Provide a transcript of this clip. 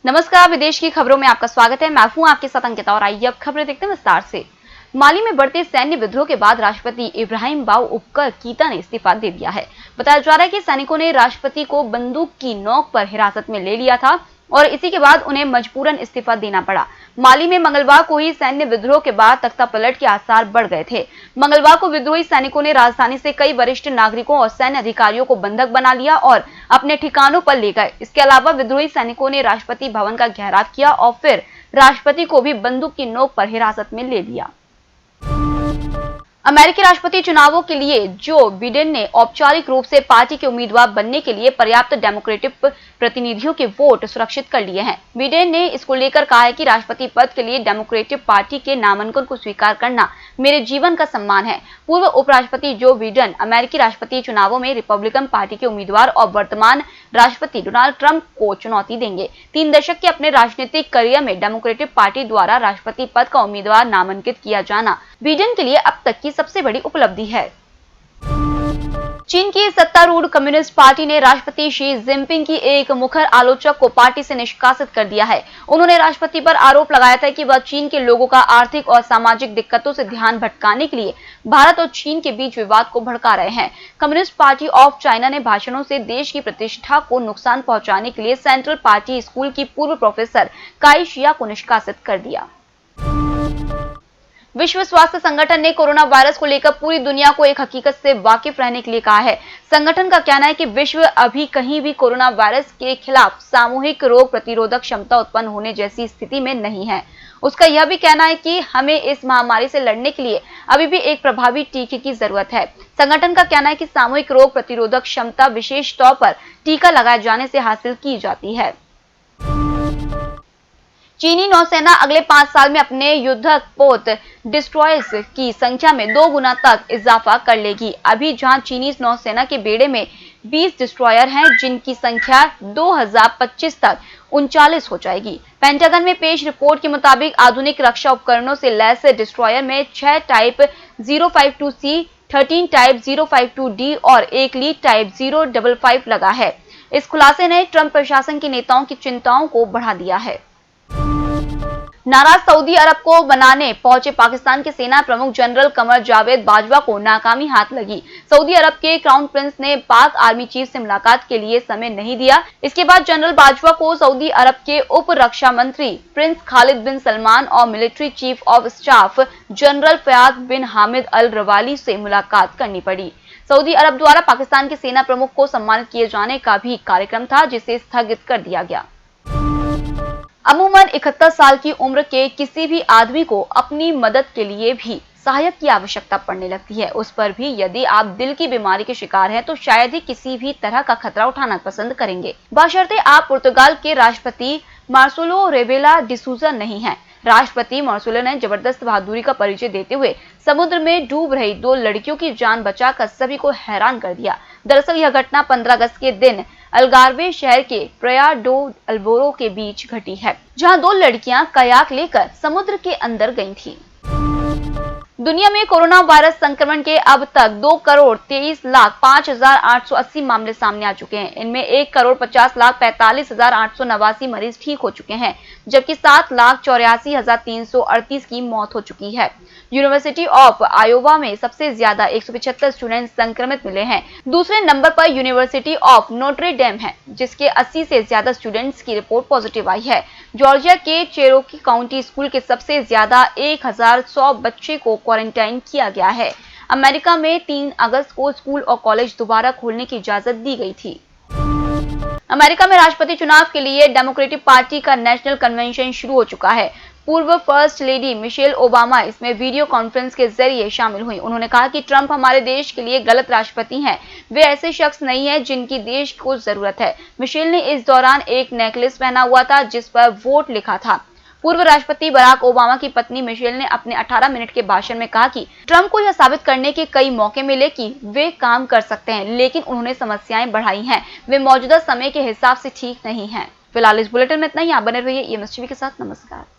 नमस्कार, विदेश की खबरों में आपका स्वागत है। मैं हूं आपके साथ अंकिता और आइए अब खबरें देखते हैं विस्तार से। माली में बढ़ते सैन्य विद्रोह के बाद राष्ट्रपति इब्राहिम बाउबकर कीता ने इस्तीफा दे दिया है। बताया जा रहा है कि सैनिकों ने राष्ट्रपति को बंदूक की नोक पर हिरासत में ले लिया था और इसी के बाद उन्हें मजबूरन इस्तीफा देना पड़ा। माली में मंगलवार को ही सैन्य विद्रोह के बाद तख्तापलट के आसार बढ़ गए थे। मंगलवार को विद्रोही सैनिकों ने राजधानी से कई वरिष्ठ नागरिकों और सैन्य अधिकारियों को बंधक बना लिया और अपने ठिकानों पर ले गए। इसके अलावा विद्रोही सैनिकों ने राष्ट्रपति भवन का घेराव किया और फिर राष्ट्रपति को भी बंदूक की नोक पर हिरासत में ले लिया। अमेरिकी राष्ट्रपति चुनावों के लिए जो बिडेन ने औपचारिक रूप से पार्टी के उम्मीदवार बनने के लिए पर्याप्त डेमोक्रेटिक प्रतिनिधियों के वोट सुरक्षित कर लिए हैं। बिडेन ने इसको लेकर कहा है कि राष्ट्रपति पद के लिए डेमोक्रेटिक पार्टी के नामांकन को स्वीकार करना मेरे जीवन का सम्मान है। पूर्व उपराष्ट्रपति जो बिडेन अमेरिकी राष्ट्रपति चुनावों में रिपब्लिकन पार्टी के उम्मीदवार और वर्तमान राष्ट्रपति डोनाल्ड ट्रंप को चुनौती देंगे। 3 दशक के अपने राजनीतिक करियर में डेमोक्रेटिक पार्टी द्वारा राष्ट्रपति पद का उम्मीदवार नामांकित किया जाना बिडेन के लिए अब तक की सबसे बड़ी उपलब्धि है। चीन की सत्तारूढ़ कम्युनिस्ट पार्टी ने राष्ट्रपति शी जिनपिंग की एक मुखर आलोचक को पार्टी से निष्कासित कर दिया है। उन्होंने राष्ट्रपति पर आरोप लगाया था कि वह चीन के लोगों का आर्थिक और सामाजिक दिक्कतों से ध्यान भटकाने के लिए भारत और चीन के बीच विवाद को भड़का रहे हैं। कम्युनिस्ट पार्टी ऑफ चाइना ने भाषणों से देश की प्रतिष्ठा को नुकसान पहुंचाने के लिए सेंट्रल पार्टी स्कूल की पूर्व प्रोफेसर काई शिया को निष्कासित कर दिया। विश्व स्वास्थ्य संगठन ने कोरोना वायरस को लेकर पूरी दुनिया को एक हकीकत से वाकिफ रहने के लिए कहा है। संगठन का कहना है कि विश्व अभी कहीं भी कोरोना वायरस के खिलाफ सामूहिक रोग प्रतिरोधक क्षमता उत्पन्न होने जैसी स्थिति में नहीं है। उसका यह भी कहना है कि हमें इस महामारी से लड़ने के लिए अभी भी एक प्रभावी टीके की जरूरत है। संगठन का कहना है कि सामूहिक रोग प्रतिरोधक क्षमता विशेष तौर पर टीका लगाए जाने से हासिल की जाती है। चीनी नौसेना अगले 5 साल में अपने युद्धक पोत डिस्ट्रॉयर्स की संख्या में 2 गुना तक इजाफा कर लेगी। अभी जहां चीनी नौसेना के बेड़े में 20 डिस्ट्रॉयर हैं, जिनकी संख्या 2025 तक 39 हो जाएगी। पेंटागन में पेश रिपोर्ट के मुताबिक आधुनिक रक्षा उपकरणों से लैस डिस्ट्रॉयर में 6 टाइप 052C, 13 टाइप 052D और 1 लीड टाइप 055 लगा है। इस खुलासे ने ट्रंप प्रशासन के नेताओं की चिंताओं को बढ़ा दिया है। नाराज सऊदी अरब को मनाने पहुंचे पाकिस्तान के सेना प्रमुख जनरल कमर जावेद बाजवा को नाकामी हाथ लगी। सऊदी अरब के क्राउन प्रिंस ने पाक आर्मी चीफ से मुलाकात के लिए समय नहीं दिया। इसके बाद जनरल बाजवा को सऊदी अरब के उप रक्षा मंत्री प्रिंस खालिद बिन सलमान और military chief of staff general Fayyad bin Hamed al Ruwaili से मुलाकात करनी पड़ी। सऊदी अरब द्वारा पाकिस्तान के सेना प्रमुख को सम्मानित किए जाने का भी कार्यक्रम था, जिसे स्थगित कर दिया गया। अमूमन 71 साल की उम्र के किसी भी आदमी को अपनी मदद के लिए भी सहायक की आवश्यकता पड़ने लगती है। उस पर भी यदि आप दिल की बीमारी के शिकार हैं तो शायद ही किसी भी तरह का खतरा उठाना पसंद करेंगे, बशर्ते आप पुर्तगाल के राष्ट्रपति मार्सेलो रेबेला डिसूजा नहीं हैं। राष्ट्रपति मार्सेलो ने जबरदस्त बहादुरी का परिचय देते हुए समुद्र में डूब रही 2 लड़कियों की जान बचाकर सभी को हैरान कर दिया। दरअसल यह घटना 15 अगस्त के दिन अलगारवे शहर के प्राया डो अल्बोरो के बीच घटी है, जहां 2 लड़कियां कयाक लेकर समुद्र के अंदर गई थीं। दुनिया में कोरोना वायरस संक्रमण के अब तक 2,23,05,880 मामले सामने आ चुके हैं। इनमें 1,50,45,889 मरीज ठीक हो चुके हैं, जबकि 7,84,338 की मौत हो चुकी है। यूनिवर्सिटी ऑफ आयोवा में सबसे ज्यादा 175 स्टूडेंट संक्रमित मिले हैं। दूसरे नंबर पर यूनिवर्सिटी ऑफ नोट्रे डेम है, जिसके 80 से ज्यादा स्टूडेंट्स की रिपोर्ट पॉजिटिव आई है। जॉर्जिया के चेरोकी काउंटी स्कूल के सबसे ज्यादा 1,100 बच्चे को क्वारंटाइन किया गया है। अमेरिका में 3 अगस्त को स्कूल और कॉलेज दोबारा खोलने की इजाजत दी गई थी। अमेरिका में राष्ट्रपति चुनाव के लिए डेमोक्रेटिक पार्टी का नेशनल कन्वेंशन शुरू हो चुका है। पूर्व फर्स्ट लेडी मिशेल ओबामा इसमें वीडियो कॉन्फ्रेंस के जरिए शामिल हुई। उन्होंने कहा कि ट्रंप हमारे देश के लिए गलत राष्ट्रपति हैं। वे ऐसे शख्स नहीं हैं जिनकी देश को जरूरत है। मिशेल ने इस दौरान एक नेकलेस पहना हुआ था जिस पर वोट लिखा था। पूर्व राष्ट्रपति बराक ओबामा की पत्नी मिशेल ने अपने 18 मिनट के भाषण में कहा कि ट्रंप को यह साबित करने के कई मौके मिले कि वे काम कर सकते हैं, लेकिन उन्होंने समस्याएं बढ़ाई हैं। वे मौजूदा समय के हिसाब से ठीक नहीं हैं। फिलहाल इस बुलेटिन में इतना ही। आप बने रहिए EMS टीवी के साथ। नमस्कार।